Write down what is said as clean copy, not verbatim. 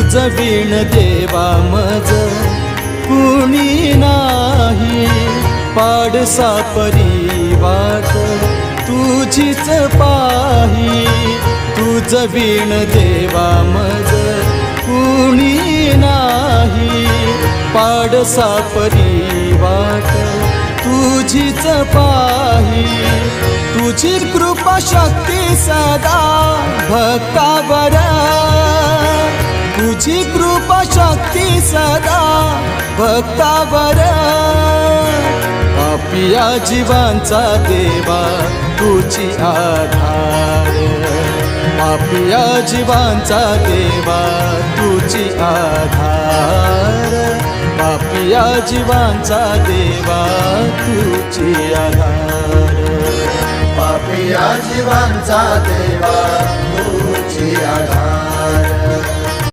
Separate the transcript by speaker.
Speaker 1: तुझ विण देवा मज कुणी नाही, पाडसा परी वाट तुझीच पाही, तुझ विण देवा मज कुणी नाही, पाडसा परी वाट तुझीच पाही, तुझी कृपा शक्ती सदा भक्तावर, तुझी कृपा शक्ती सदा भक्तावर, पापिया जीवांचा देवा तुझी आधार, पापिया जीवांचा देवा तुझी आधार, पापिया जीवांचा देवा तुझी आधार,
Speaker 2: पापिया जीवांचा देवा तुझी आधार,